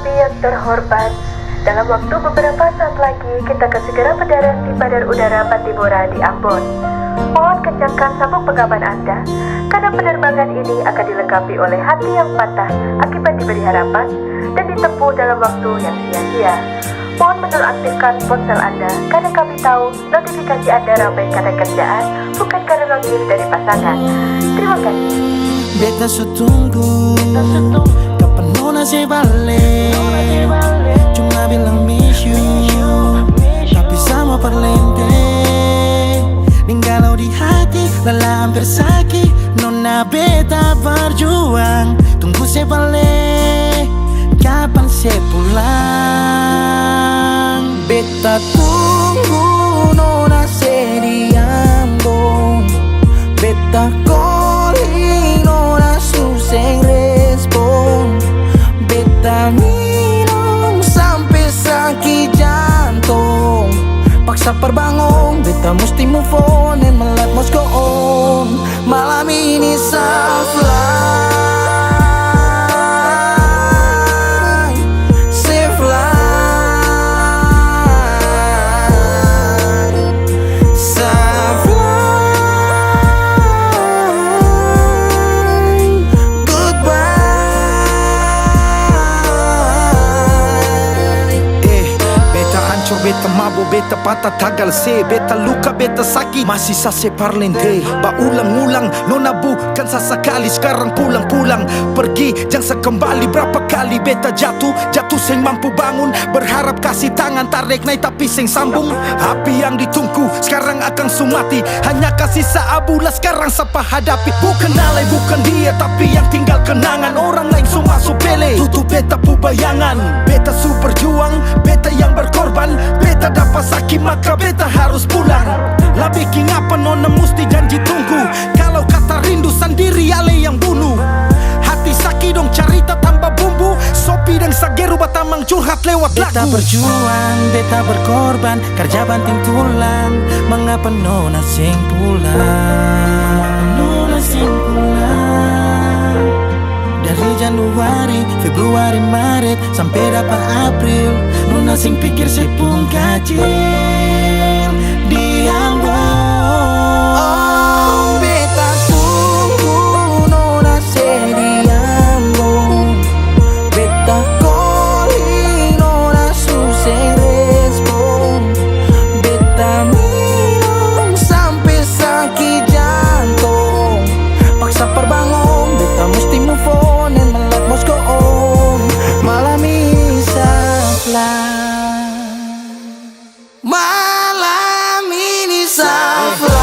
Kami yang terhormat, dalam waktu beberapa saat lagi kita akan segera mendarat di Bandar Udara Pattimura di Ambon. Mohon kencangkan sabuk pengaman Anda, karena penerbangan ini akan dilengkapi oleh hati yang patah akibat diberi harapan dan ditempuh dalam waktu yang sia-sia. Mohon menonaktifkan ponsel Anda, karena kami tahu notifikasi Anda ramai karena kerjaan, bukan karena notif dari pasangan. Terima kasih. Beta sutunggu kapan nona se balik. Cuma bilang miss you, tapi sama perlente. Ninggalau di hati, lelah hampir sakit. Nona beta berjuang, tunggu se balik. Kapan se pulang? Beta tunggu nona se di Ambon. Beta calling nona suseng respon. Beta minum sampai sakit jantung. Paksa perbangun, beta mesti move on and my life must go on. Malam ini safe fly, safe fly, safe fly. Goodbye. Beta hancur, beta mabuk, beta patah tagal se. Beta luka, beta sakit, masih sase parlente. Ulang-ulang, nona bukan sesekali. Sekarang pulang-pulang, pergi jangan sekembali. Berapa kali beta jatuh seng mampu bangun. Berharap kasih tangan, tarik naik tapi seng sambung. Api yang ditunggu sekarang akan sumati. Hanya kasih seabulah sekarang siapa hadapi. Bukan alay, bukan dia, tapi yang tinggal kenangan. Orang lain semua supele, tutup beta pu bayangan. Beta su berjuang, beta yang berkorban. Beta dapat sakit maka beta harus pulang. Lah bikin apa nona mesti janji tunggu. Kalau kata rindu sendiri ale yang bunuh. Hati sakit dong cerita tambah bumbu. Sopi dan sageru batamang curhat lewat lagu. Beta berjuang, beta berkorban, kerja banting tulang. Mengapa nona sing pulang? Nona sing pulang. Dari Januari, Februari, Maret sampai dapat April. Nona sing pikir saya pun kacil di Ambon. Oh, beta tunggu nona se di Ambon. Beta calling nona suseng respon. Beta minum sampai sakit jantung. Paksa perbangun, beta mesti move on and my life must go on. Malam ini safe fly. Malam ini safe fly.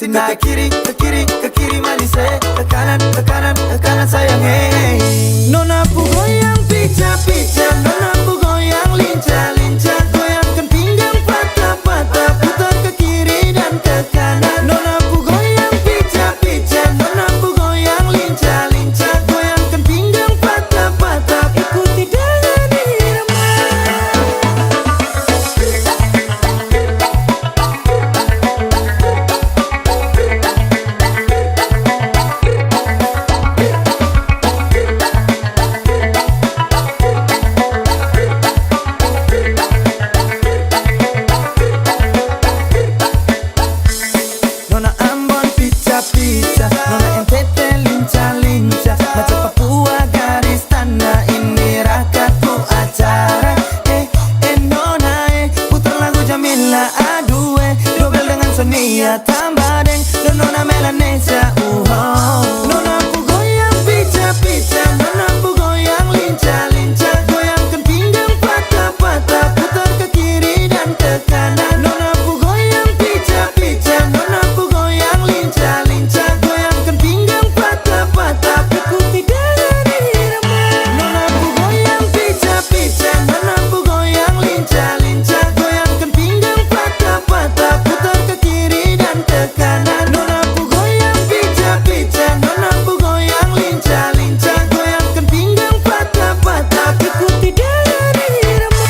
Ke kiri, ke kiri, ke kiri manis ke kanan, ke kanan, ke kanan sayang Nona pu goyang pica-pica, nona pu goyang lincah-lincah. Goyangkan pinggang patah-patah, putar ke kiri nona Melanesia. Nona aku goyang pica-pica, nona aku goyang lincah-lincah. Goyangkan pinggang patah-patah, putar ke kiri dan ke kanan. Nona aku goyang pica-pica, nona aku goyang lincah-lincah. Goyangkan pinggang patah-patah, ikuti dari irama. Nona aku goyang pica-pica, nona aku goyang lincah-lincah. Goyangkan pinggang patah-patah, putar ke kiri dan ke kanan. Nona aku goyang pica-pica, nona aku goyang lincah-lincah. Goyangkan pinggang patah-patah, ikuti dari irama.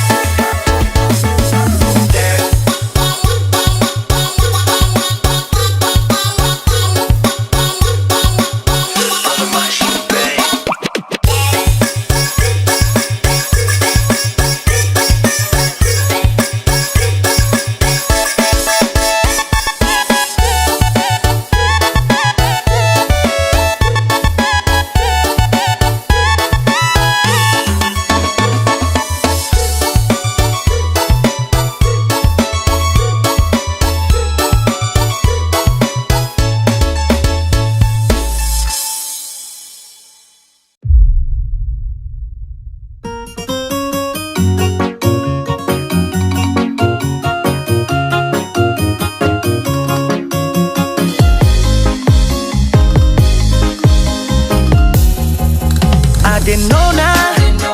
Adenona,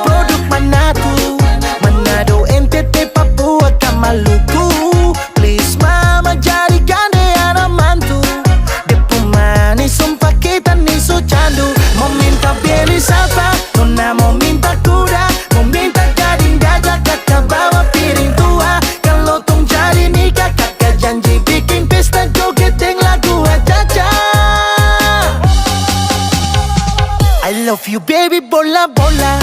produk Manado, NTT, Papua, ke Maluku. Please mama jadikan dia anak mantu. Dia pemanis, sumpah kita nih so candu. Mau minta beli sapa, nona mau minta kuda. Mau minta gading gajah, kakak bawa piring tua. Kalau tong jadi nikah, kakak janji bikin pesta joget yang lagu aja-aja. I love you baby bola bola.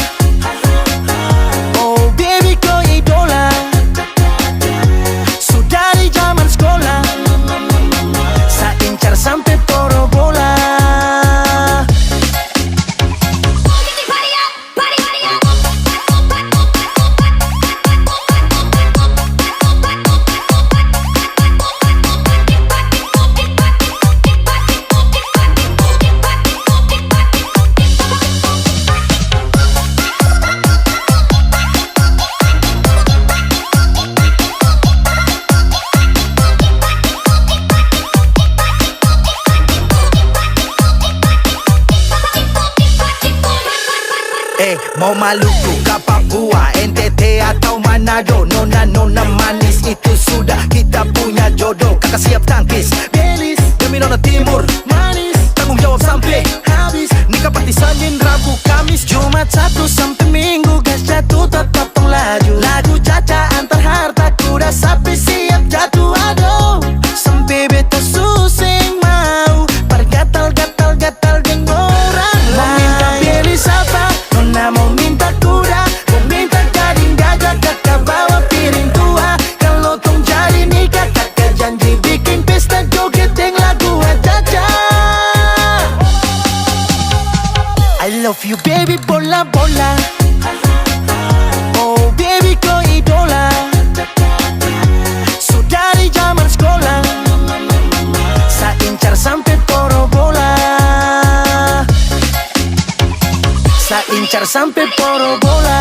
Oh baby kau idola. Sudah di zaman sekolah, saya incar sampai porobola. Mau Maluku, ke Papua, NTT atau Manado. Nona manis itu sudah kita punya jodoh. Kakak siap tangkis Belis, demi nona timur manis. Tanggung jawab sampai habis. Nikah party Senin, Rabu, Kamis, Jumat, Sabtu sampai Minggu. Gas jatuh tetap tong laju. Lagu caca antar harta kuda sampai siap jatuh. Aduh, sampai beta susing mau gatal-gatal dengan orang lain. Mau minta beli sapa, nona mau minta kuda. Mau minta gading gajah, kakak bawa piring tua. Kalau tong jadi nikah, kakak janji bikin pesta joget yang lagu aja-aja. I love you baby bola bola. Oh baby kau idola. Sudah di zaman sekolah, saya incar sampai porobola. Saya incar sampai porobola.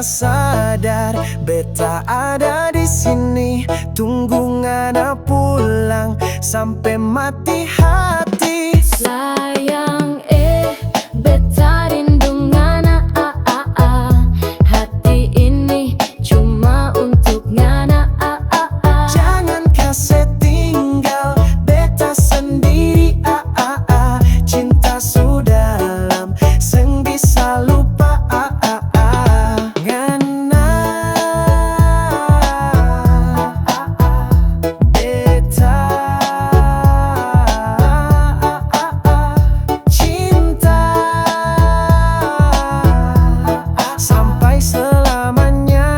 sadar beta ada di sini, tunggu ngana pulang sampai mati hati. Sayang beta rindu ngana hati ini cuma untuk ngana Jangan kasih tinggal beta sendiri cinta sudah dalam seng bisa lupa ngana beta cinta sampai selamanya.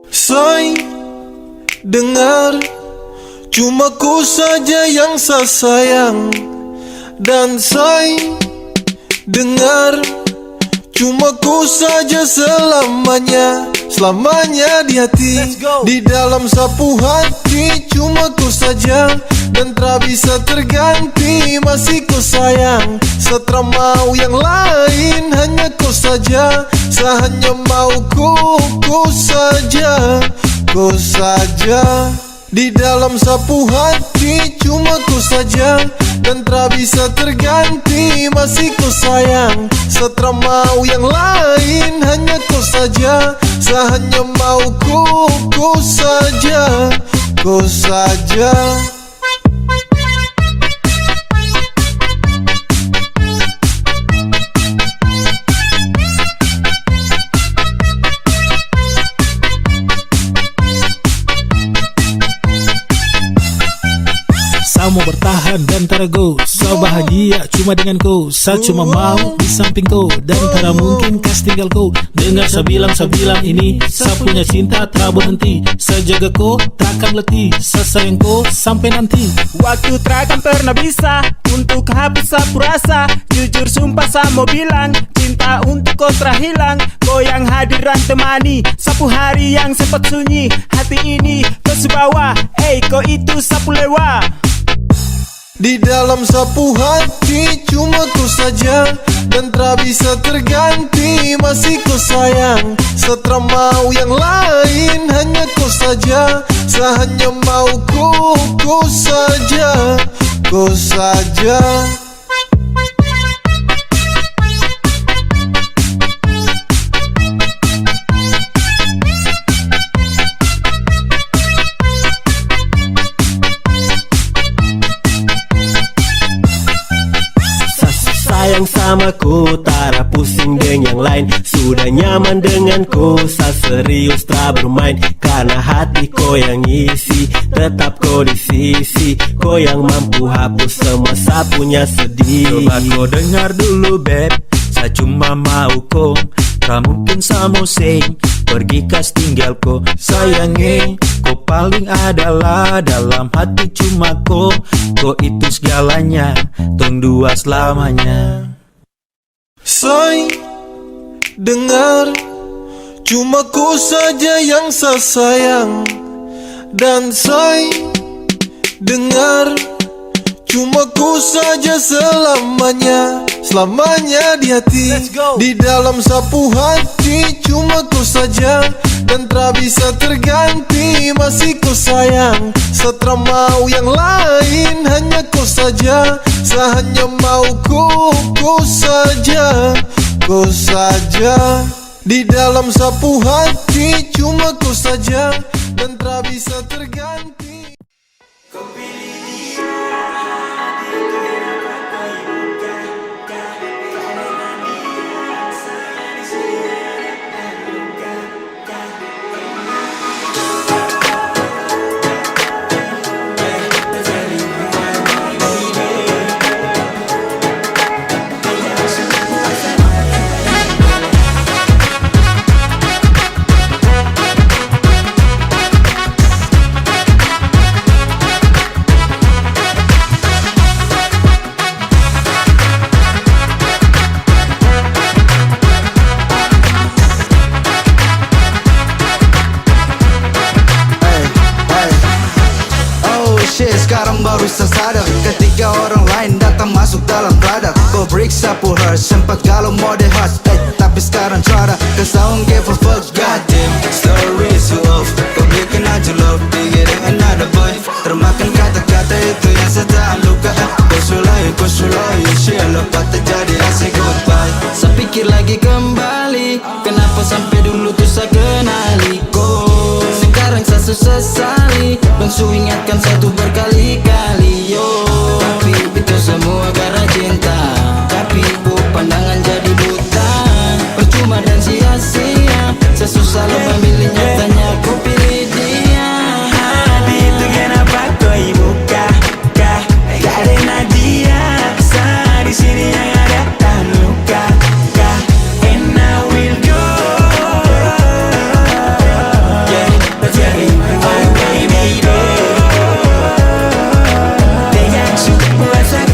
Say, dengar, cuma ku saja yang saya sayang. Dan say, dengar, cuma ku saja selamanya. Selamanya di hati, di dalam sapu hati. Cuma ku saja dan tak bisa terganti. Masih ku sayang, setelah mau yang lain. Hanya ku saja, saya hanya mau ku saja, ku saja. Di dalam sapu hati cuma ku saja dan tak bisa terganti. Masih ku sayang, setelah mau yang lain. Hanya ku saja, saya hanya mau ku saja, ku saja. Saya mau bertahan dan tarago, saya bahagia cuma dengan kau. Saya cuma mau di samping kau dan tak mungkin kas tinggal kau. Dengar saya bilang ini, saya punya cinta tak berhenti. Saya jaga kau takkan letih, saya sayang kau sampai nanti. Waktu takkan pernah bisa untuk hapus sapu rasa. Jujur sumpah saya mau bilang, cinta untuk kau telah hilang. Kau yang hadir dan temani sapu hari yang sempat sunyi. Hati ini kau sebawa, kau itu sapu lewa. Di dalam sapu hati cuma ku saja dan tak bisa terganti. Masih ku sayang, setelah mau yang lain. Hanya ku saja, saya hanya mau ku saja, ku saja. Sayang sama ku, tara pusing dengan yang lain. Sudah nyaman denganku, saya serius tak bermain. Karena hati kau yang isi, tetap kau di sisi. Kau yang mampu hapus semua saya punya sedih. Coba kau dengar dulu beb, saya cuma mau kau. Tak mungkin saya mau sing pergi kas tinggal kau. Sayangnya kau paling adalah dalam hati cuma kau. Kau itu segalanya, tong dua selamanya. Say, dengar, cuma ku saja yang saya sayang. Dan say, dengar, cuma ku saja selamanya. Selamanya di hati, di dalam sapu hati. Cuma ku saja dan tak bisa terganti. Masih ku sayang, setelah mau yang lain. Hanya ku saja, saya hanya mau ku saja, ku saja. Di dalam sapu hati cuma ku saja dan tak bisa terganti. don't try to, cause I don't give a fuck. Goddamn, story is too off. Kau bikin aja love, pikirin another boy. Termakan kata-kata itu yang setelah luka. Kau sulai, siapa patah jadi asik goodbye. Saya pikir lagi kembali, kenapa sampai dulu tuh saya kenali kau. Sekarang saya susah sesali, bangsu ingatkan satu berkali-kali yo. Tapi itu semua gara cinta, tapi ku pandangan jadi buta. Percuma dan sia-sia, saya susah lo memilih, nyatanya ku pilih dia. Hati itu kenapa kau buka? Karena dia di sini yang ada tak luka. And I will go. Yeah, jadi oh baby do. Dengan semua saya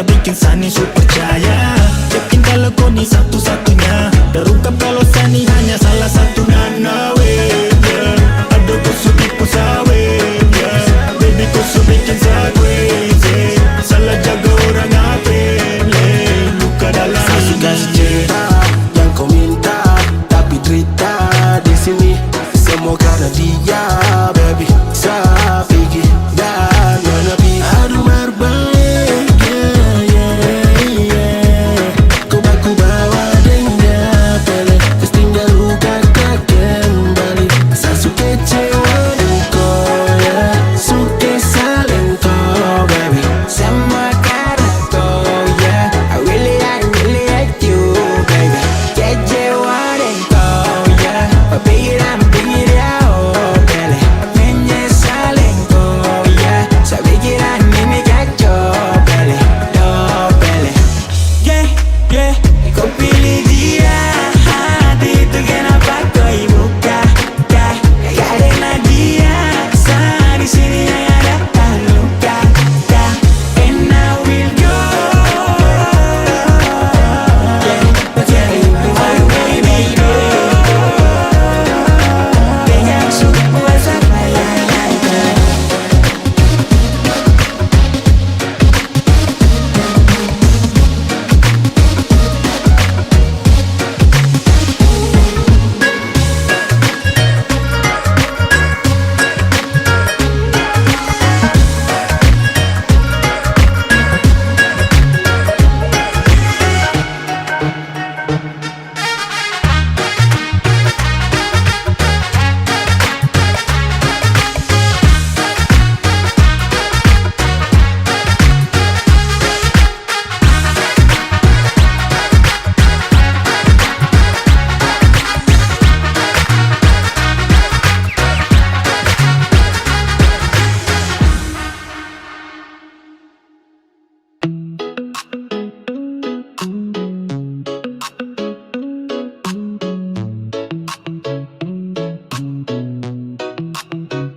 bikin Sani su percaya. Yakin kalau kau ni satu-satunya, terungkap kalau Sani hanya salah satu nanawe. Ada kau su tipu sawe, baby kau su bikin saya crazy. Salah jaga orang apa, luka dalam Saya suka cinta yang kau minta, tapi cerita di sini semua karena dia, baby. Saya pikir dan menepi, aduh merbaik.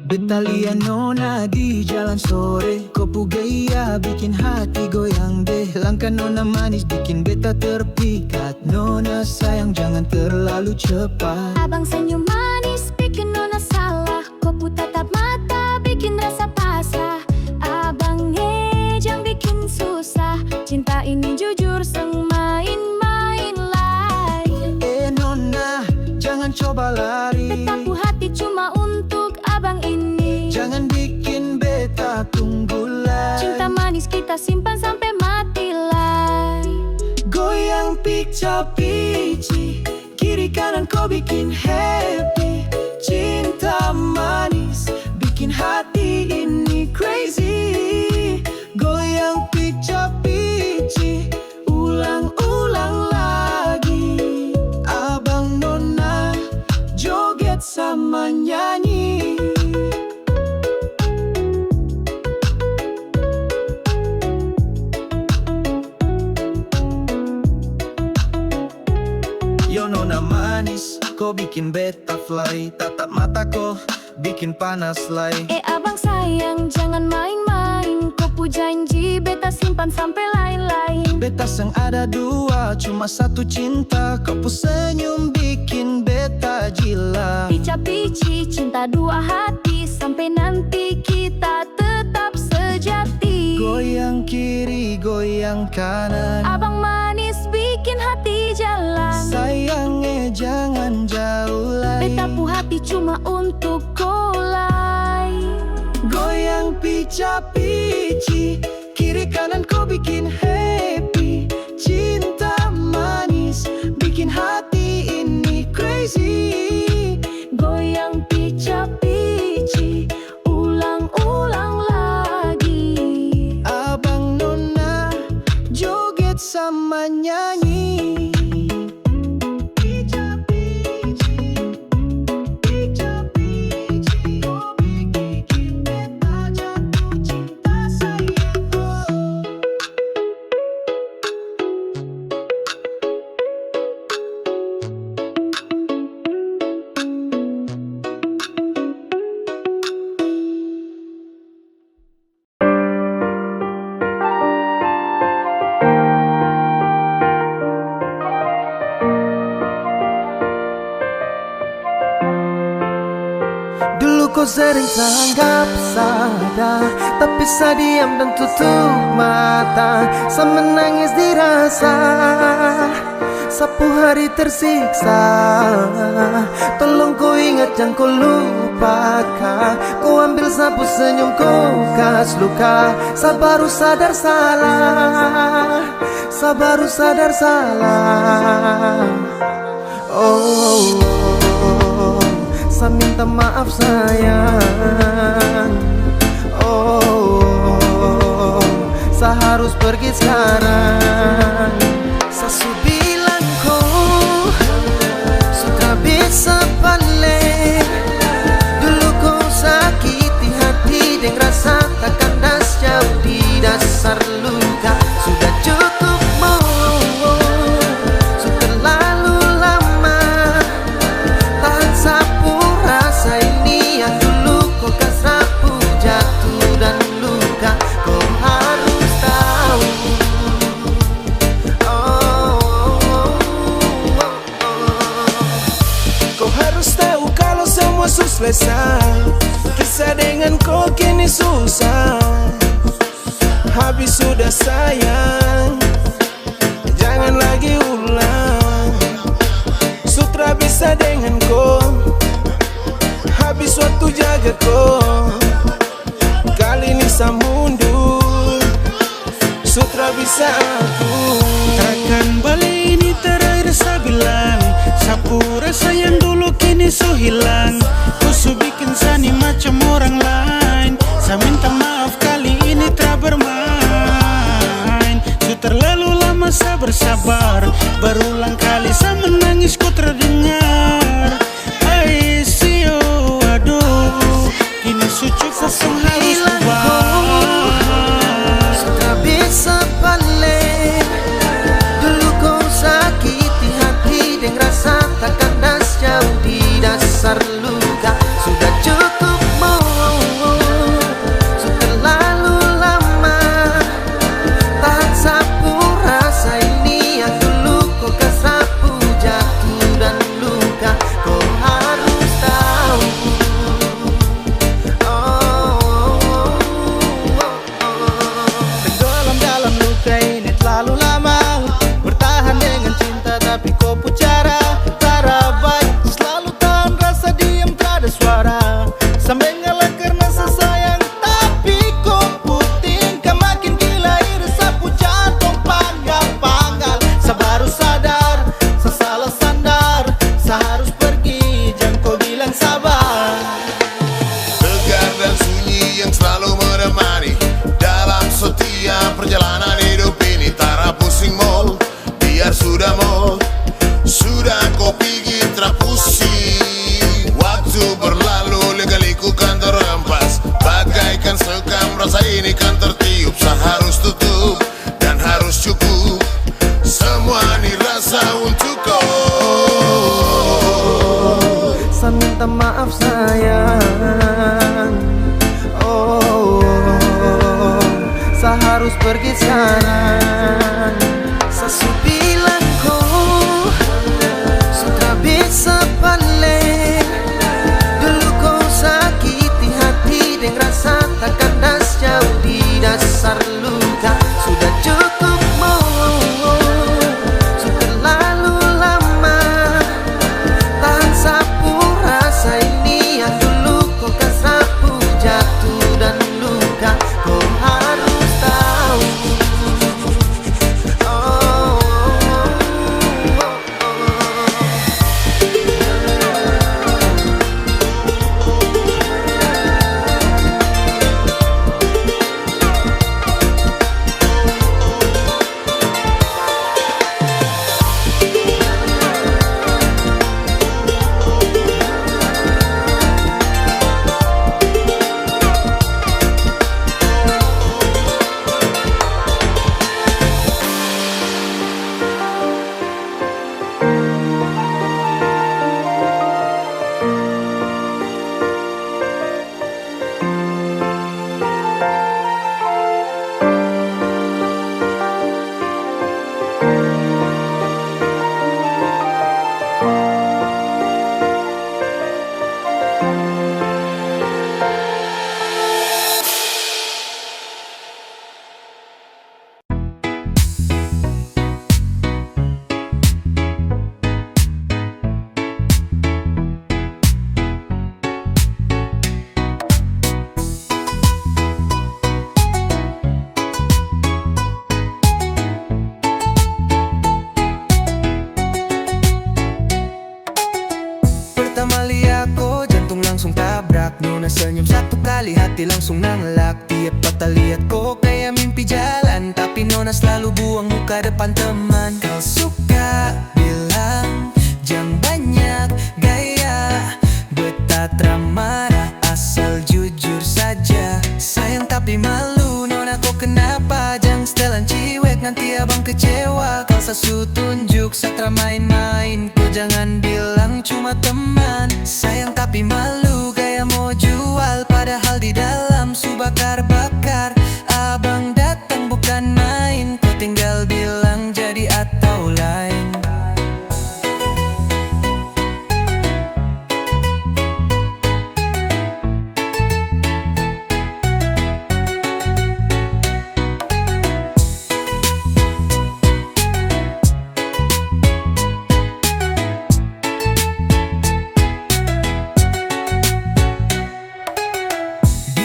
Betalia nona di jalan sore, kopu gaya bikin hati goyang deh. Langkah nona manis bikin beta terpikat. Nona sayang jangan terlalu cepat. Abang senyum manis bikin nona salah. Kopu tatap mata bikin rasa pasrah. Abang ngejang bikin susah. Cinta ini jujur seng main-main lagi. Nona jangan coba lari. Betapu hati cuma untuk abang ini. Jangan bikin beta tunggu lagi. Cinta manis kita simpan sampai mati lagi. Goyang pica pici, kiri kanan kau bikin happy. Cinta manis bikin hati ini crazy. Goyang pica pici, ulang-ulang lagi. Abang nona joget sama nyanyi. Yo nona manis, kau bikin beta fly. Tatap mata kau bikin panas lai. Abang sayang jangan main-main, kau pu janji beta simpan sampai lain-lain. Beta yang ada dua, cuma satu cinta. Kau pu senyum bikin beta gila. Pica-pici cinta dua hati, sampai nanti kita tetap sejati. Goyang kiri, goyang kanan, Abang manis bikin hati jalan. sayangnya jangan jauh lai. Beta pu hati cuma untuk kau lai. Goyang pica-pici, kiri kanan kau bikin happy. Cinta manis bikin hati ini crazy. Goyang pica-pici, ulang-ulang lagi. Abang nona joget sama nyanyi. Pica-pici, pica-pici, kau bikin beta jatuh cinta sayang. Dulu kau sering tanggap sadar, tapi saya diam dan tutup mata. Saya menangis dirasa, sapu hari tersiksa. Tolong kau ingat jangan kau lupakan. Kau ambil sapu senyum kau kas luka. Saya baru sadar salah, saya baru sadar salah. Oh, saya minta maaf sayang. Oh, saya harus pergi sekarang. Saya su bilang kau sudah bisa balik. Dulu kau sakiti hati dengan rasa tak kandas jauh di dasar luka. Sudah cukup sudah terlalu lama tahan sapu rasa ini yang dulu kau kas rapuh, jatuh dan luka. Kau harus tahu. Kau harus tahu kalau semua selesai. Kisah dengan kau kini susah. Habis sudah sayang, jangan lagi ulang. Sutra bisa dengan kau, habis waktu jaga kau. Kali ini saya mundur, sutra bisa aku. Takkan balik ini terakhir saya bilang. Sapu rasa yang dulu kini so hilang. Kau su bikin sani macam orang lain. Saya minta maaf kali ini tak bermain. Su terlalu lama saya bersabar. Berulang kali saya menangis kau terdengar. I see you, aduh. Kini su cukup kau harus ubah. Sudah bisa balik. Dulu kau sakiti hati dengan rasa tak kandas jauh di dasar luka. Sudah cukup sudah terlalu lama tahan sapu rasa ini yang dulu kau kas harus pergi sana. Sasu bilang kau sudah bisa balik. Dulu kau sakiti hati dengan rasa tak kandas jauh di dasar luka. Sudah cukup sudah lalu lama. Tahan sapu rasa ini yang dulu kau kan sapu jatuh dan luka. Kau harus tahu. Pertama lihat kau jantung langsung tabrak. Nona senyum satu kali hati langsung nanglak. Tiap patah lihat kau kayak mimpi jalan, tapi Nona selalu buang muka depan teman. Kau suka bilang jangan banyak gaya, betatra marah asal jujur saja. Sayang tapi malu Nona kau kenapa? Jangan setelan ciwek nanti abang kecewa. Kau sasu tunjuk satra main-main. Kau jangan bilang cuma teman. Sayang tapi malu gaya mau jual, padahal di dalam su bakar-bakar. Abang datang bukan main. Kau tinggal bilang jadi atau lain.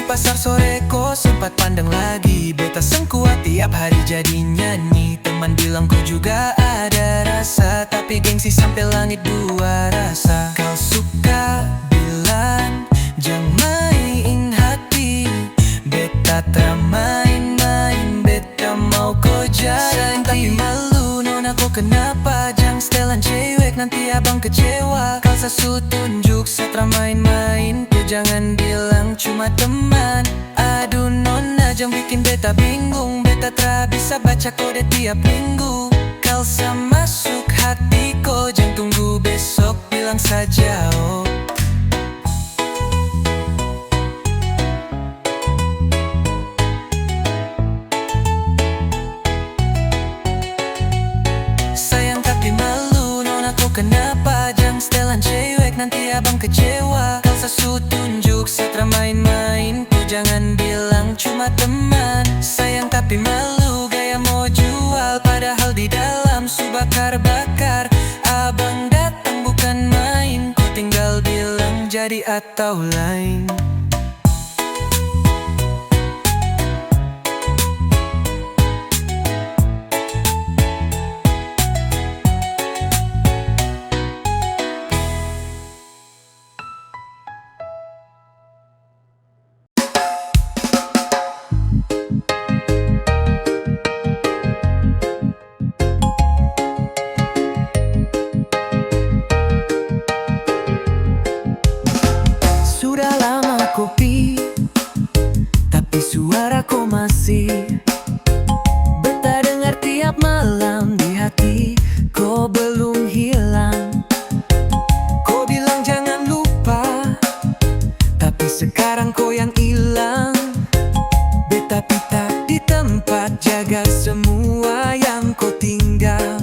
Pasar sore kau sempat pandang lagi. Beta sengkuat tiap hari jadi nyanyi. Teman bilang kau juga ada rasa, tapi gengsi sampai langit dua rasa. Kau suka bilang jangan main hati. Beta tak main-main, beta mau kau jadi. Tapi malu Nona kau kenapa? Jangan setelan cewek nanti abang kecewa. Kau sasu tunjuk satra main-main. Kau jangan bilang cuma teman. Aduh Nona jangan bikin beta bingung. Beta tak bisa baca kode tiap minggu. Kau sama masuk hati kau, jangan tunggu besok bilang saja oh. Sayang tapi malu Nona kau kenapa? Jangan setelan cewek nanti abang kecewa. Kau sasu tunjuk satra main-main. Kau jangan bilang cuma teman. Sayang tapi malu gaya mau jual, padahal di dalam su bakar-bakar. Abang datang bukan main. Kau tinggal bilang jadi atau lain. Sudah lama kopi, tapi suaraku masih beta dengar tiap malam di hati. Kau belum hilang. Kau bilang jangan lupa, tapi sekarang kau yang hilang. Beta pita di di tempat, jaga semua yang kau tinggal.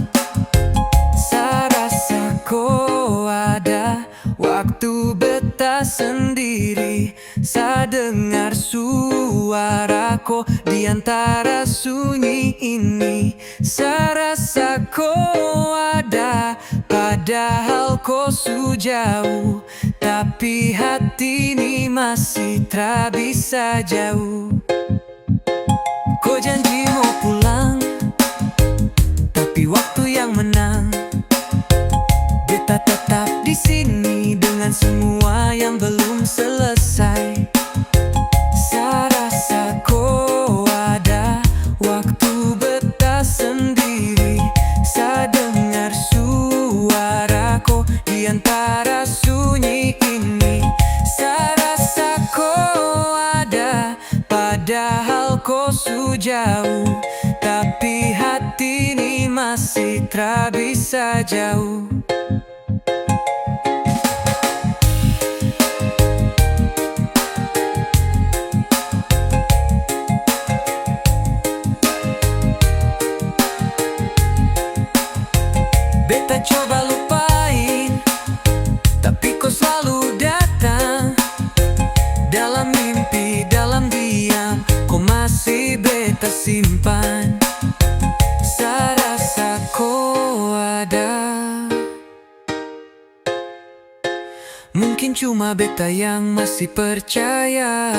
Saya rasa kau ada waktu beta sendiri. Saya dengar suara kau di antara sunyi ini. Saya rasa kau ada, padahal kau su jauh. Tapi hati ini masih tak bisa jauh. Kau janji mau pulang, tapi waktu yang menang. Beta tetap di sini dengan semua yang belum selesai. Saya rasa kau ada waktu beta sendiri. Saya dengar suara kau di antara sunyi ini. Saya rasa kau ada, padahal kau su jauh. Tapi hati ini masih tak bisa jauh. Beta coba lupain, tapi kau selalu datang. Dalam mimpi, dalam diam, kau masih beta simpan. Saya rasa kau ada. Mungkin cuma beta yang masih percaya.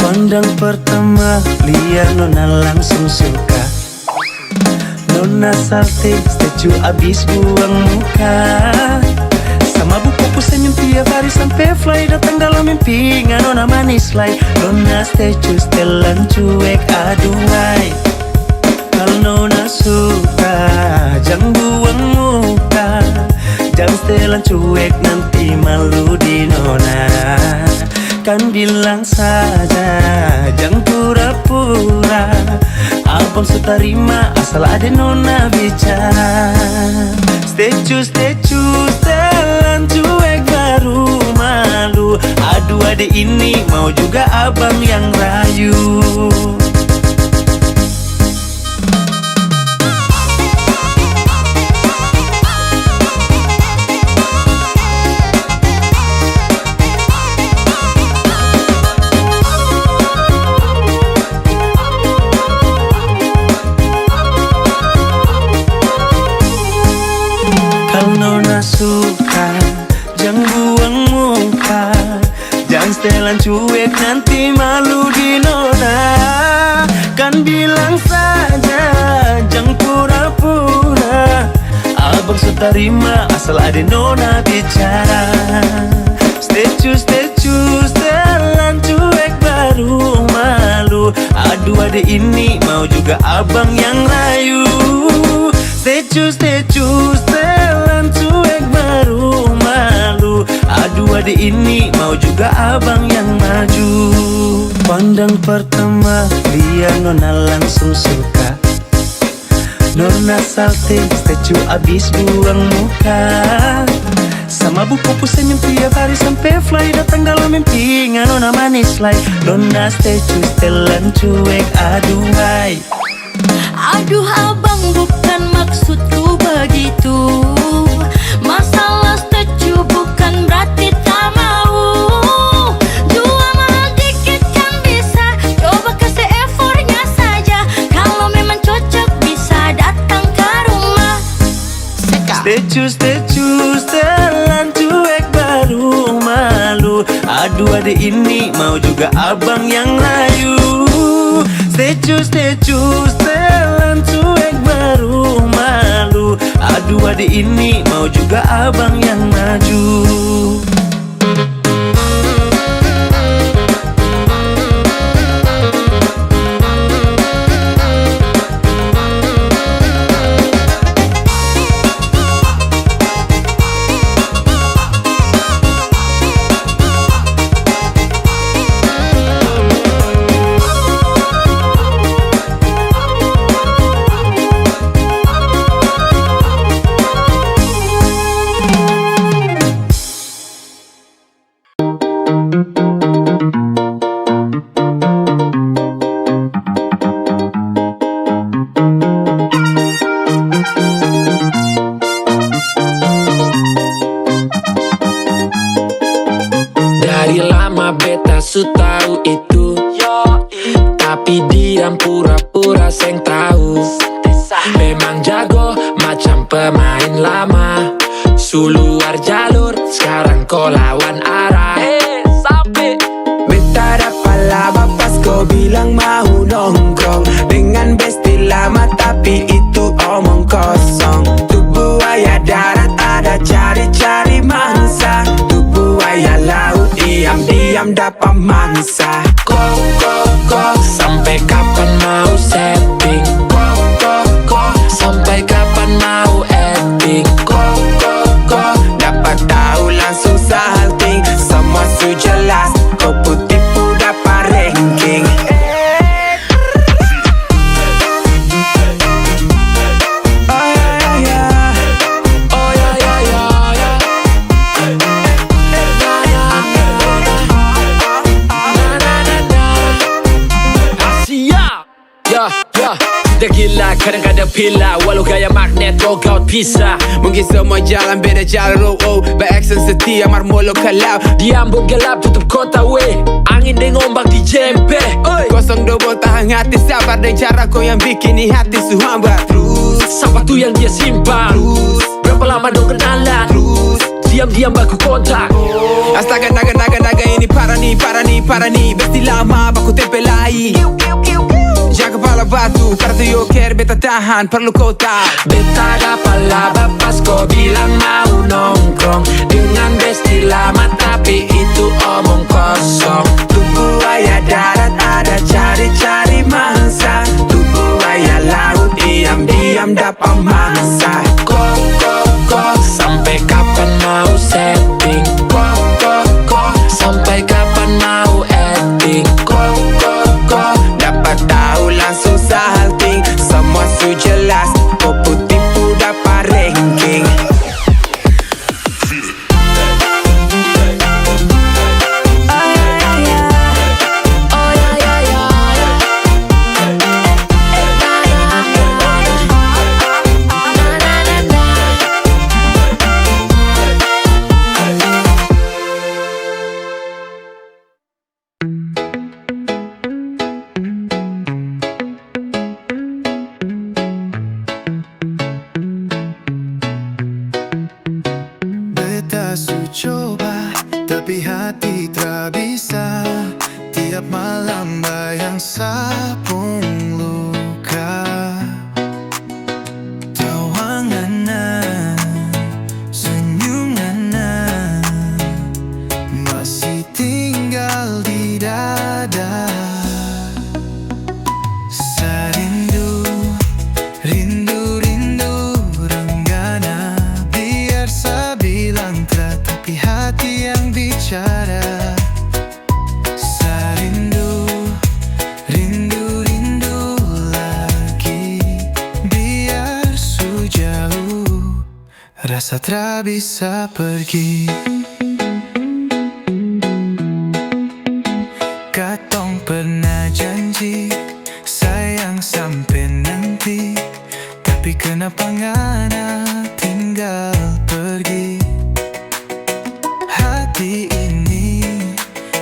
Pandang pertama, liar nona langsung suka. Nona salting, statue abis buang muka. Sama buku senyum tiap hari sampai fly. Datang dalam mimpi, nona manis lay. Nona statue setelan cuek, aduhai. Kalau nona suka, jangan buang muka. Jangan setelan cuek, nanti malu di nona. Kan bilang saja, jangan pura-pura. Abang suka terima asal ada nona bicara. Statue, setelan cuek baru malu. Aduh adik ini mau juga abang yang rayu. Nona suka, jangan buang muka. Jangan setelan cuek, nanti malu di nona. Kan bilang saja, jangan pura-pura. Abang suka terima asal ada nona bicara. Statue, setelan cuek baru malu. Aduh adik ini mau juga abang yang rayu. Statue, setelan cuek baru malu. Aduh adik ini mau juga abang yang maju. Pandang pertama, dia nona langsung suka. Nona salting, statue abis buang muka. Sama buku senyum tiap hari sampai fly. Datang dalam mimpi, nona manis lay. Nona statue setelan cuek, aduhai. Aduh abang, bukan maksudku begitu. Masalah setuju bukan berarti tak mau. Jual mahal dikit kan bisa, coba kasih effortnya saja. Kalau memang cocok bisa datang ke rumah. Stay choose, telan cuek baru malu. Aduh adik ini mau juga abang yang layu. Stay choose, telan cuek baru malu. Aduh adik ini mau juga abang yang maju. Dari lama beta su tahu itu, tapi diam pura-pura seng tahu. Memang jago macam pemain lama, su luar jalur sekarang kau lawan arah. Beta dapat laba pas kau bilang mau nongkrong dengan besti lama, tapi itu omong kosong. Tu buaya darat ada cari-cari mangsa, tu buaya laut diam-diam dapat mangsa. Kok sampai kapan mau setting? Kok sampai kapan mau acting? Kok dapat tahu langsung salting, semua su jelas. Kau putih pu dapat ranking. Tergila kadang-kadang pila, walau gaya magnet kau gaut pisah. Mungkin semua jalan beda jalur, By action setia marmolo kalau Diambut gelap tutup kota weh, angin dengan ombak di jempe. kosong double tahan hati, sabar dan cara kau yang bikin hati su hambar. Terus Siapa tuh yang dia simpan? Berapa lama dong kenalan? Diam-diam baku kontak. Astaga naga ini para nih besti lama baku tempelai. Jaga kepala batu, kartu yoker beta tahan, perlu kau tahu. Beta dapat laba pas kau bilang mau nongkrong dengan besti lama, tapi itu omong kosong. Tu buaya darat ada cari-cari mangsa, tu buaya laut diam-diam dapat mangsa. Kok sampai kapan mau setting? Kok sampai kapan mau acting? Kok dapat tahu langsung salting, semua su jelas. Kau putih pu dapat ranking. Beta su coba, tapi hati tak bisa. Tiap malam bayang sapung luka. Tawangan senyuman masih tinggal di dada. Rindu renggana, biar saya bilang telah, tapi hati yang bicara. Rindu lagi, biar sejauh rasa tak bisa pergi. Katong pernah janji sayang sampai nanti. Kenapa ngana tinggal pergi? Hati ini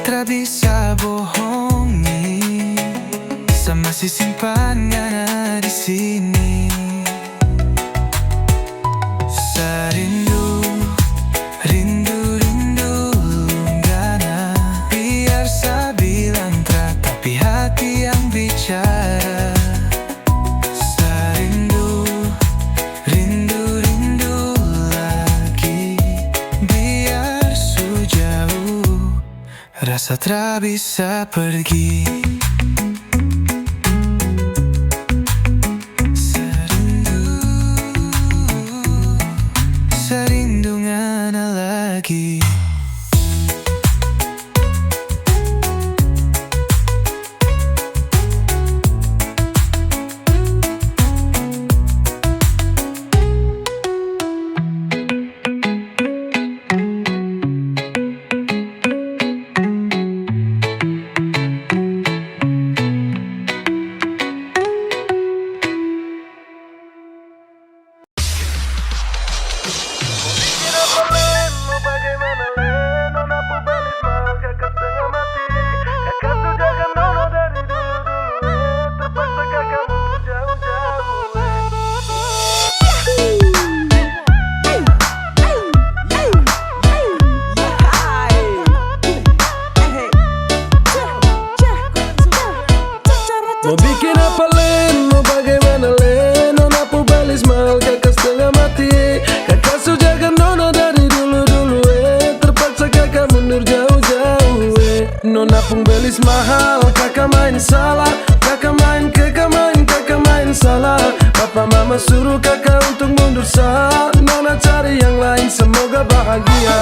tak bisa bohongi, saya masih simpan ngana di sini. Saya rindu ngana. Biar saya bilang tak, tapi hati yang bicara. Saya rindu lagi. Biar sejauh rasa tak bisa pergi. Serindu ngana lagi. Mau bikin apa Len, mau bagaimana Len? Nona pu balis mahal kakak setengah mati. Kakak sujaga nona dari dulu-dulu terpaksa kakak mundur jauh-jauh Nona pun belis mahal, kakak main salah. Kakak main salah. Papa mama suruh kakak untuk mundur sah. Nona cari yang lain, semoga bahagia.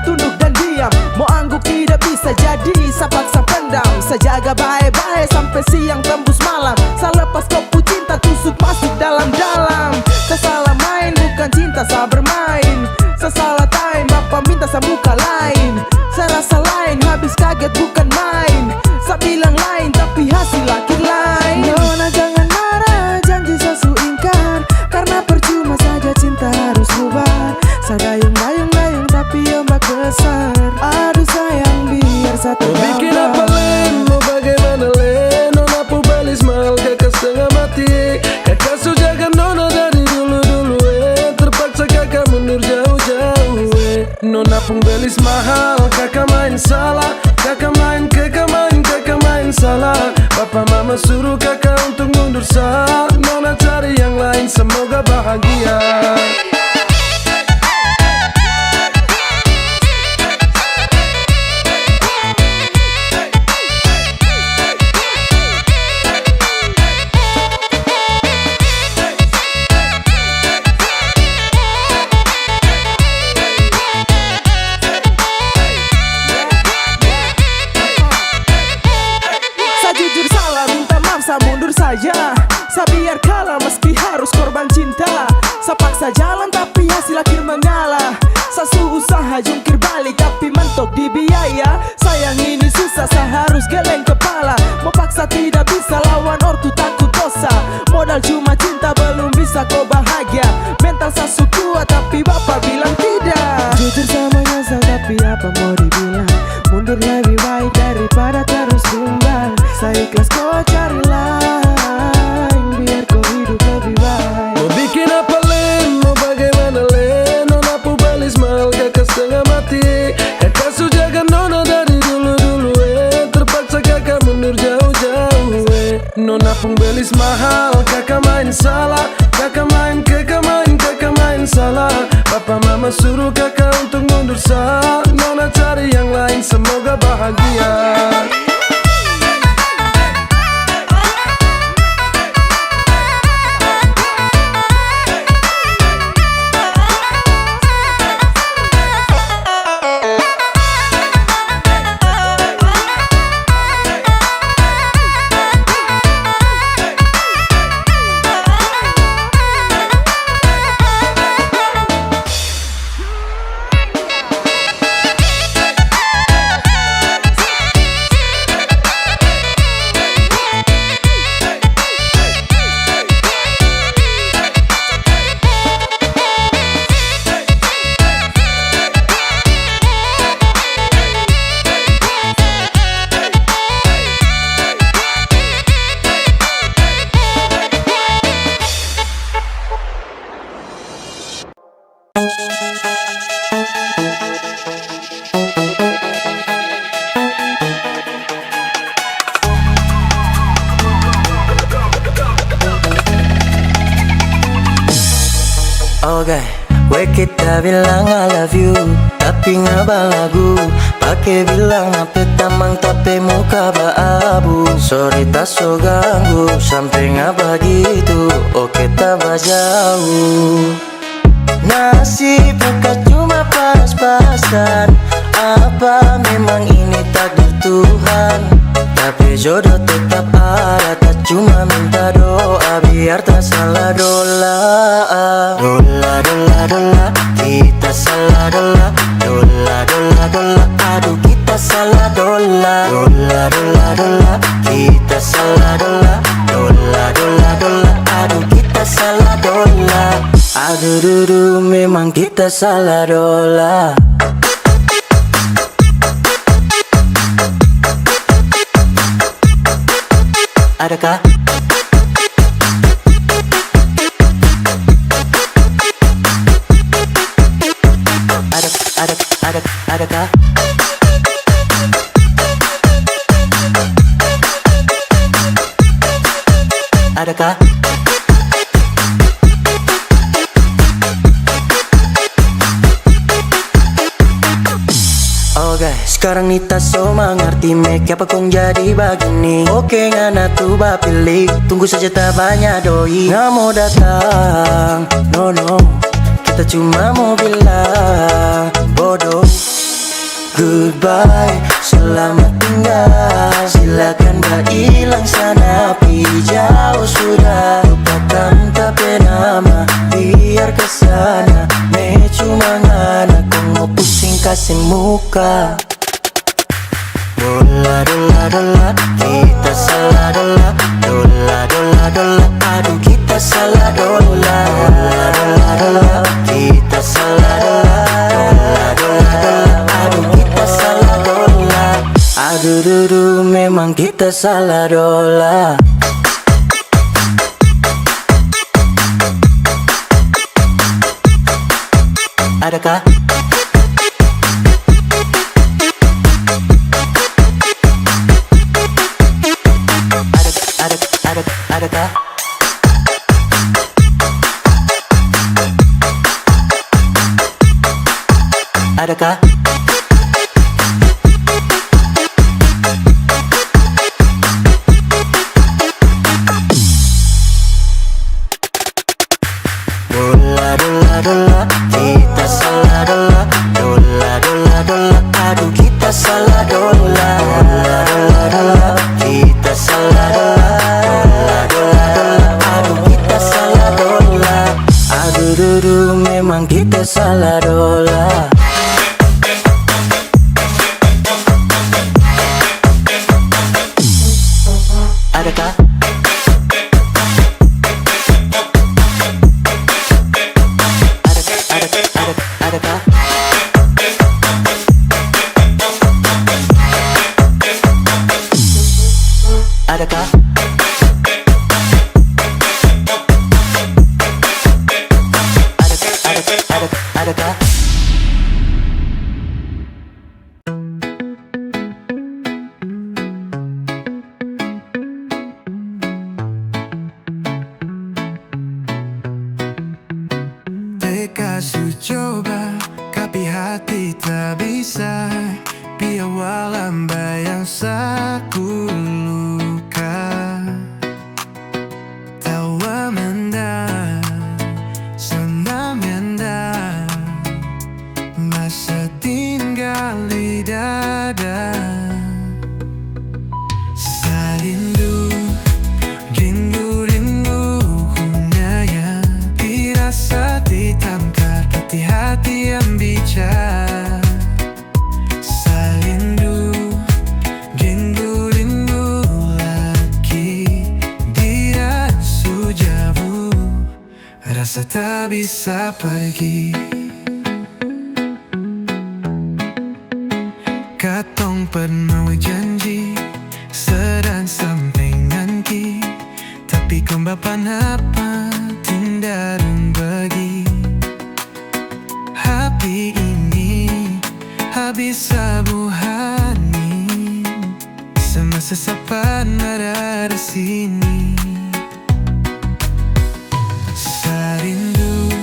Tunduk dan diam, mau anggap tidak bisa jadi, saya paksa pendam. Saya jaga baik-baik sampai siang tembus malam. Saya lepas kopu cinta tusuk masuk dalam-dalam. Saya salah main, bukan cinta saya bermain. Saya salah time, bapak minta saya muka lain. Saya rasa lain, habis kaget bukan main. Saya bilang lain, tapi hasil akhir lain. Nona jangan marah, janji saya su ingkar. Karena percuma saja cinta harus bubar. Saya dayung-dayung tapi ombak besar. Aduh sayang, biar saya Mau tergambar. bikin apa Len, mau bagaimana Len? Nona pu balis mahal kakak setengah mati. Kakak sujaga nona dari dulu-dulu terpaksa kakak mundur jauh-jauh Nona pun belis mahal, kakak main salah. Kakak main salah. Papa mama suruh kakak untuk mundur sah. Nona cari yang lain, semoga bahagia. Jujur salah, minta maaf, saya mundur saja. Saya biar kalah meski harus korban cinta. Saya paksa jalan tapi hasil akhir mengalah. Saya usaha jungkir balik tapi mentok di biaya. Sayang ini susah, saya harus geleng kepala. Mau paksa tidak bisa, lawan ortu takut dosa. Modal cuma cinta belum bisa kau bahagia. Mental saya kuat tapi bapak bilang tidak. Jujur sama nyesal tapi apa mau dibilang. Mundur lebih baik daripada terus tumbang. Saya ikhlas kau cari lain, biar kau hidup lebih baik. Mau bikin apa Len, mau bagaimana Len? Nona pu balis mahal kakak setengah mati. Kakak sujaga nona dari dulu-dulu terpaksa kakak mundur jauh-jauh Oke, we kita bilang I love you, tapi ngaba lagu pakai bilang apa tamang tapi muka abu. Sorry tak so ganggu sampai ngaba gitu. Oke tak jauh. Nasib bukan cuma pas-pasan. Apa memang ini takdir Tuhan? Tapi jodoh tetap ada. Tak cuma minta doa biar tak salah dola. Dola, dola, dola, kita salah dola. Dola, dola, dola, aduh kita salah dola. Dola, dola, dola, kita salah dola. Dola, dola, dola, aduh kita salah dola. Aduh dudu memang kita salah dola. Adakah? Adakah? Adakah? Oke, sekarang Nita so mengerti make apa kong jadi begini. Oke, ngana tuh pilih, tunggu saja tak banyak doi. Nggak mau datang, no no, kita cuma mau bilang bodoh. Goodbye, selamat tinggal. Silakan berhilang sana, pergi jauh sudah. Lupakan tapi nama, biar kesana. Me cuma ngana, kong mau pusing kasih muka. Dola, dola, dola, kita salah dola. Dola, dola, dola, aduh kita salah dola. Dola, dola, dola, kita salah dola. Dola, dola, dola, aduh kita salah dola. Aduh dudu memang kita salah dola. Adakah? Adakah? Adakah? Dola, dola, dola, kita salah dola. Dola, dola, dola, aduh kita salah dola. Dola, dola, dola, kita salah dola. Dola, dola, dola, aduh kita salah dola. Aduh dudu memang kita salah dola. Adakah? Adakah? Adakah? Adakah? Kasih coba, tapi hati tak bisa. Biar walau bayang saku luka. Tawa mendam, senang mendam. Masa tinggal di dada. Salindu, rindu, rindu. Hunanya dirasa ditangkap hati yang bicara. Salindu, rindu, rindu lagi. Dia sujauh, rasa tak bisa pergi. Katong pernah janji sedang sampingan ki, tapi kembapan apa tindaran bagi. Happy ini habis sabuhani, semasa sapan ada di sini. Sarindu,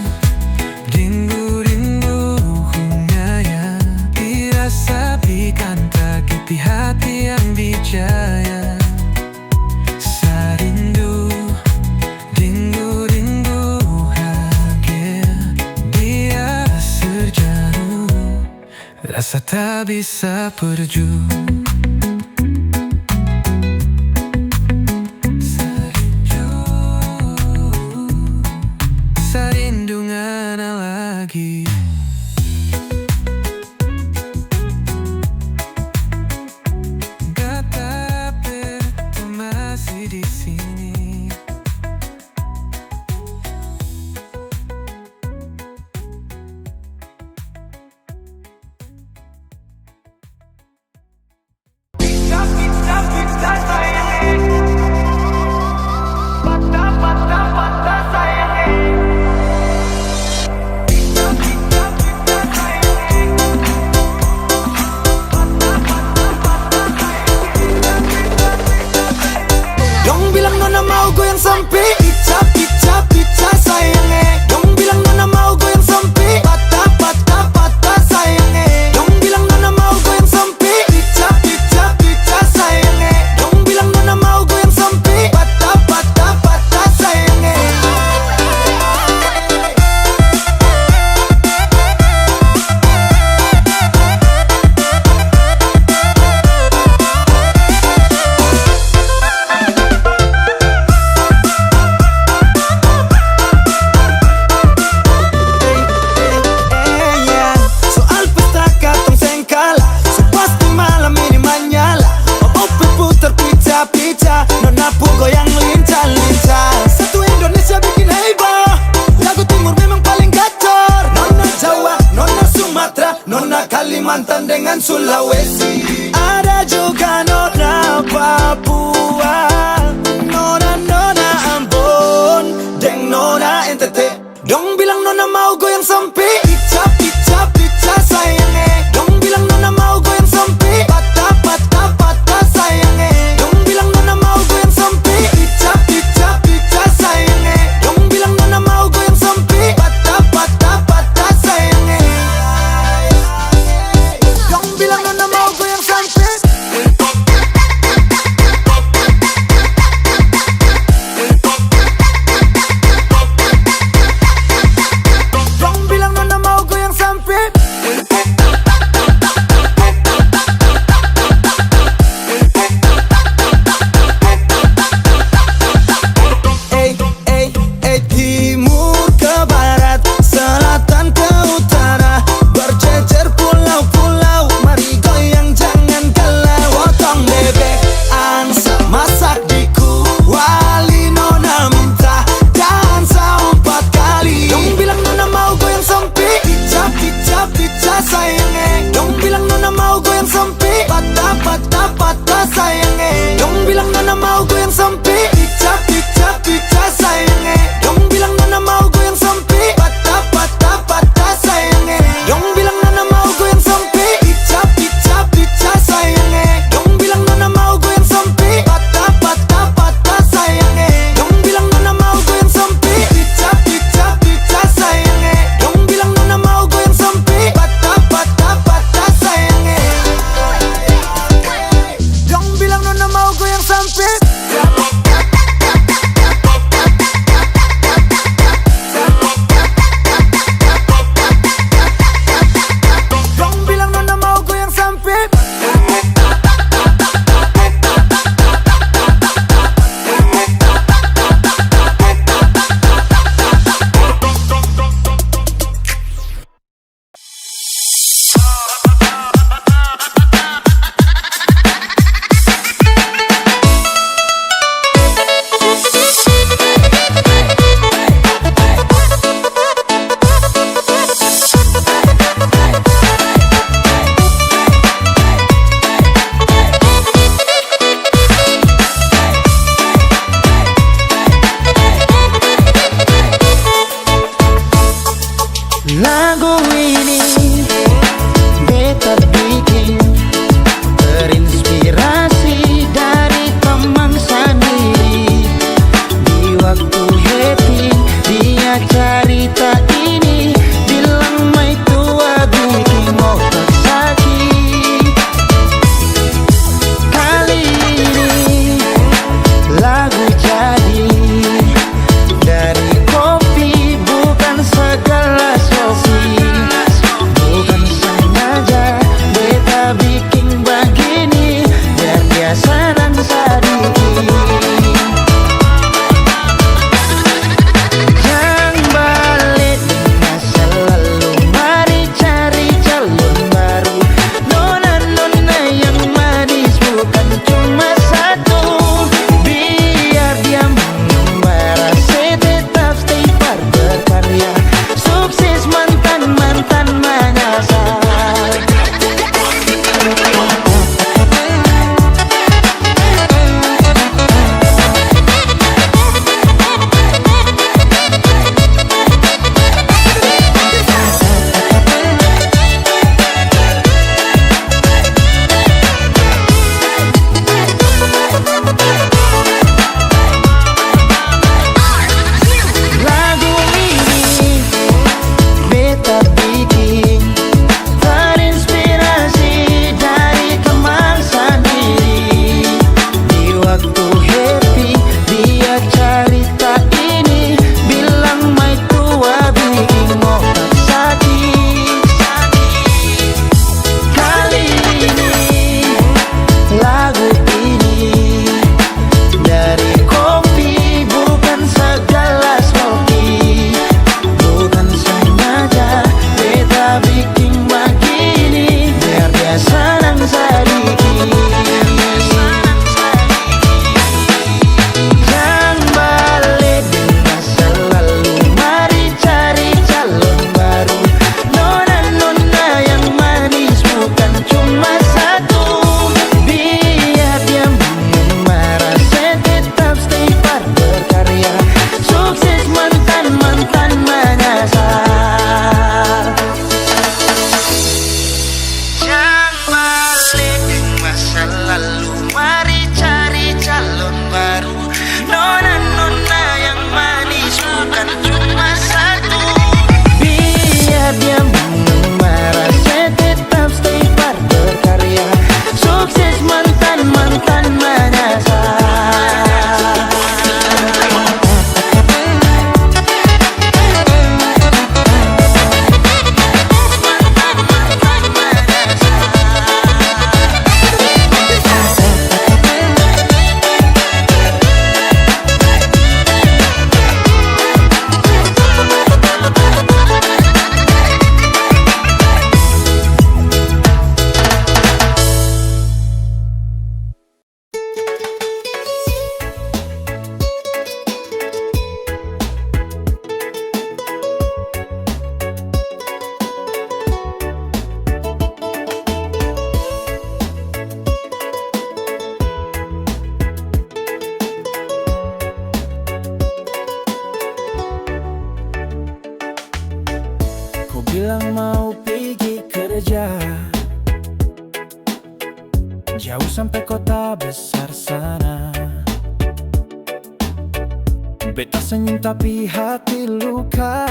Rasa tak bisa perju. Serindu ngana lagi. Gak tapi masih di sini. Dong bilang nona mau goyang sampai pica pica pica sayangnya. Dong bilang nona mau goyang sampai patah patah patah sayangnya. Dong bilang nona mau goyang sampai pica pica pica sayangnya. Dong bilang nona mau goyang sampai patah patah patah sayangnya. Soal pesta katong sengkala, so pasti malam ini manyala. Opi putar pica-pica, nona pu goyang lincah-lincah. Satu Indonesia bikin heboh, lagu timur memang paling gacor. Nona Jawa, nona Sumatera, nona Kalimantan dengan Sulawesi. Ada juga nona Papua, nona Ambon, deng nona NTT. Dong bilang nona mau goyang sampai pica pica pica sayangnya. Dong bilang nona mau goyang sampai patah patah patah sayangnya. Dong bilang nona mau goyang sampai pica pica pica sayangnya. Dong bilang nona mau goyang sampai patah patah patah sayangnya. Dong bilang nona mau goyang sampai. Dong bilang nona mau goyang sampai. Timur ke barat, selatan ke utara, berjejer pulau-pulau, mari goyang jangan galau. Potong bebek, angsa masak di kuali, nona minta dansa 4 kali. Dong bilang nona mau goyang sampai pica pica pica sayangnya. Dong bilang nona mau goyang sampai patah patah patah sayangnya. Dong bilang nona mau goyang sampai pica pica pica sayangnya. Dong bilang nona mau goyang sampai patah patah patah sayangnya. Dong bilang nona mau goyang sampai pica pica pica sayangnya. Dong bilang nona mau goyang sampai patah patah patah sayangnya. Dong bilang nona mau goyang sampai pica pica pica sayangnya. Dong bilang nona mau goyang sampai patah patah patah sayangnya. Dong bilang nona mau goyang sampai. Dong bilang nona mau goyang sampai. Lagu ini beta bikin terinspirasi dari teman sendiri. Di waktu happy dia cerita ini, bilang mai tua bikin otak sakit. Kali ini lagu jadi dari kopi, bukan segelas kopi, bukan sengaja bilang mau pergi kerja, jauh sampai kota besar sana. Beta senyum tapi hati luka,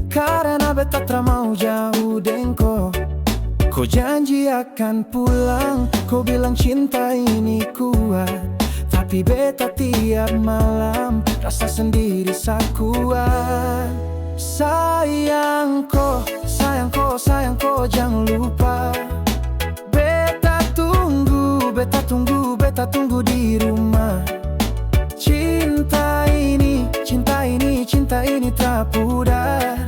karena beta tak mau jauh dengko. Kau janji akan pulang, kau bilang cinta ini kuat, tapi beta tiap malam rasa sendiri sakuat. Sayangku, sayangku, sayangku, jangan lupa. Beta tunggu, beta tunggu, beta tunggu di rumah. Cinta ini, cinta ini, cinta ini tak pudar.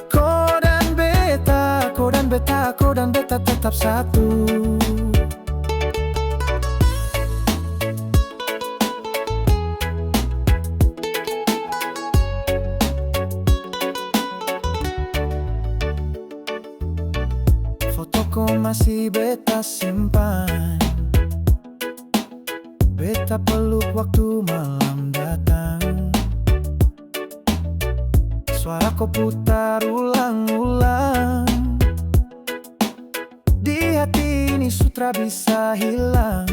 Kau dan beta, kau dan beta, kau dan beta tetap satu. Fotoku masih beta simpan, beta peluk waktu malam datang. Suara kau putar ulang-ulang, di hati ini sutra bisa hilang.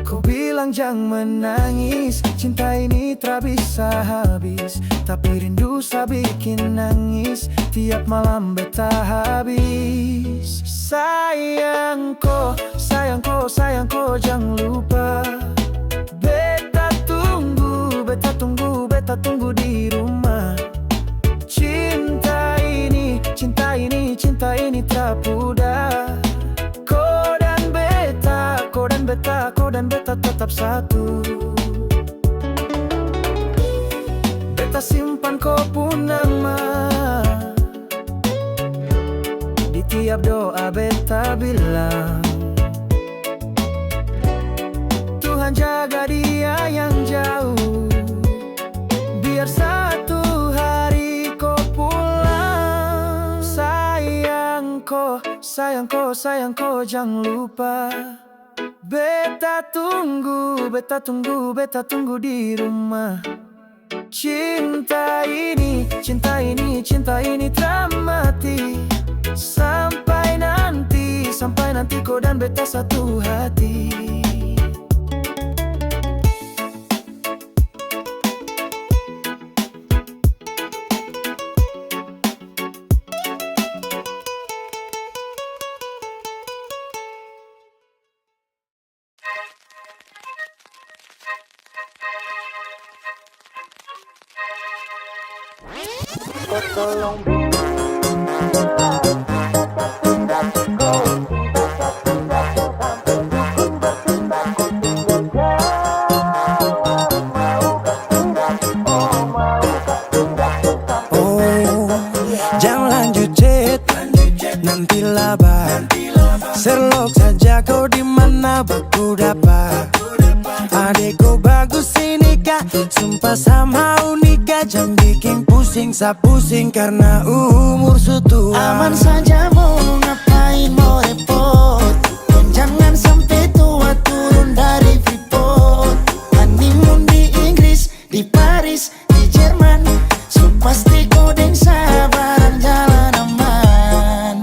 Kau bilang jangan menangis, cinta ini tak bisa habis, tapi rindu sa bikin nangis, tiap malam beta habis. Sayangku, sayangku, sayangku, jangan lupa. Beta tunggu, beta tunggu, beta tunggu di rumah. Cinta ini, cinta ini, cinta ini tak pudar. Kau dan beta, kau dan beta, kau dan beta tetap satu. Beta simpan kau pun nama, di tiap doa beta bilang, Tuhan jaga dia yang jauh, biar satu hari kau pulang. Sayangku, sayangku, sayangku, jangan lupa. Beta tunggu, beta tunggu, beta tunggu di rumah. Cinta ini, cinta ini, cinta ini tak mati. Sampai nanti kau dan beta satu hati. Jangan lanjut chat, nanti labar. Serlok saja kau di mana baku dapat. Adekku bagus ini kak, sumpah sama unika. Jangan bikin pusing, sa pusing karena umur sutua. Aman saja mau ngapain mau repot, dan jangan sampai tua turun dari Freeport. Honeymoon di Inggris, di Paris, di Jerman, so pasti kau deng sabaran jalan aman.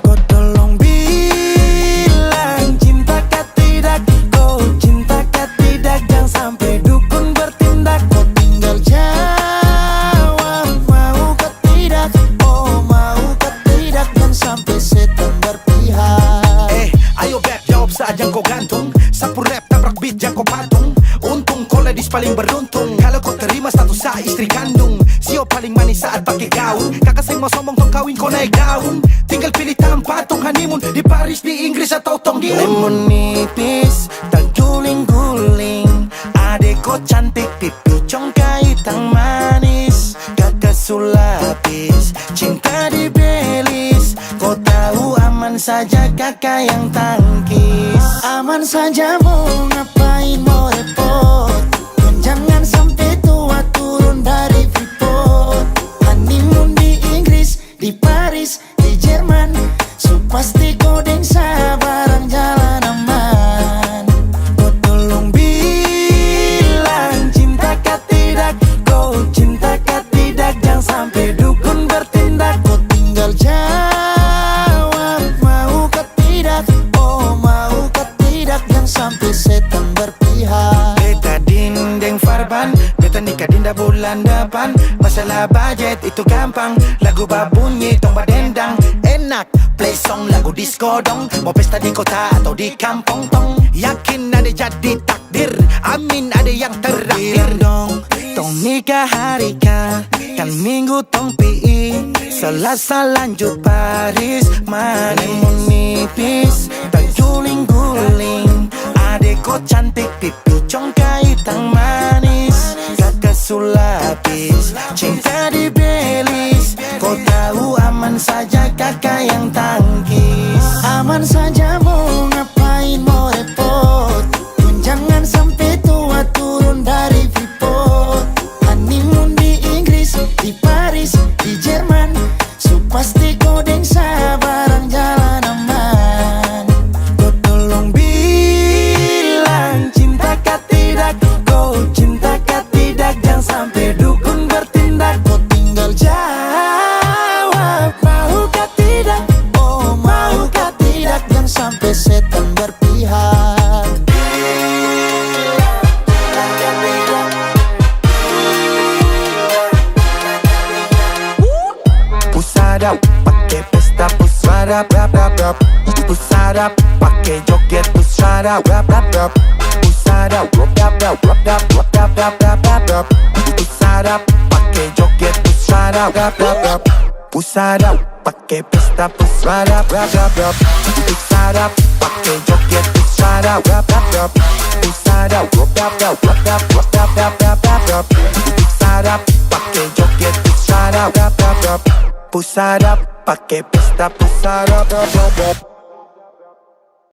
Kau tolong bilang cinta kah tidak, kau cinta kah tidak, jangan sampai dukun bertindak. Kau tinggal jawab mau kau tidak, oh mau kau tidak, dan sampai setan berpihak. Ayo beb jawab saja kau gantung, sapu rap tabrak beat jangan kau patung. Untung kau ladies paling beruntung, kalau kau terima status sa istri kandung. Sio paling manis saat pakai gaun, kakak saya mau sombong tong kawin kau naik daun. Tinggal pilih tempat tong honeymoon, di Paris, di Inggris atau tong di lemon nipis dan guling-guling. Adek kau cantik, pipi congkai tang manis. Kakak sulapis, cinta di Belis. Kau tahu aman saja kakak yang tangkis. Aman saja mau ngapain mau repot, dan jangan sampai tua turun dari Freeport. Honeymoon di Inggris, di Paris, di Jerman, so pasti kau deng sabaran jalan aman. Kau tolong bilang cinta kah tidak, kau cinta kah tidak, jangan sampai dukun bertindak. Masalah budget itu gampang, lagu babunyi tong badendang. Enak, play song lagu disco dong. Mau pesta di kota atau di kampung tong. Yakin ada jadi takdir, amin ada yang terakhir dong. Tong nikah hari kan minggu tong PI, Selasa lanjut Paris. Mani menipis, tak guling-guling. Adekku cantik, pipi congkai tang manis. Kakak sulapis, cinta di belis. Kau tahu aman saja kakak yang tangkis. Aman saja mau ngapain mau repot. Jangan sampai tua turun dari Freeport. Honeymoon di Inggris, di Paris, di Jerman. So pasti kau deng sabarang jalan aman. Kau tolong bilang cinta kah tidak. Kau cinta kah tidak. Jangan sampai dukun bertindak. Kau tinggal Jawab mau kah tidak. oh mau kah tidak. Jangan sampai setan berpihak. Pusarap, pakai pesta pusarap, rap rap rap. Pusarap, pakai joget pusarap, rap rap rap. Pusarap, rap rap rap rap rap rap rap rap rap rap. Pusarap, pakai joget pusarap, rap rap rap. Pusarap, pakai pesta pusarap, rap rap rap. Pusarap, pakai joget pusarap, rap rap rap. Pusarap, rap rap rap rap rap rap rap rap rap rap. Pusarap, pakai joget pusarap, rap rap rap. Pusarap, pakai pesta pusarap, rap rap rap.